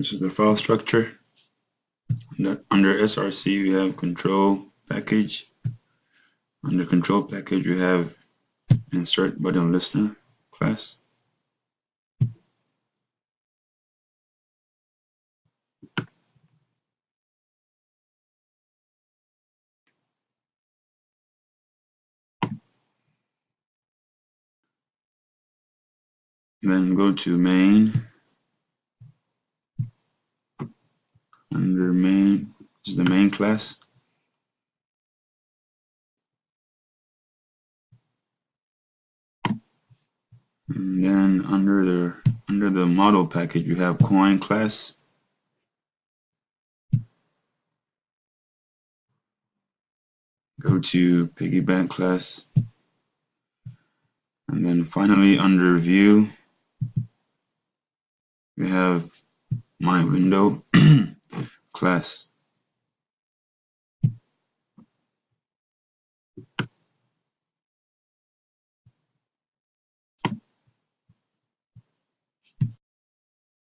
This is the file structure. Under SRC, we have control package. Under control package, we have insert button listener class. Then go to main. Under main, this is the main class. And then under the model package, you have coin class. Go to piggy bank class. And then finally under view, we have my window class.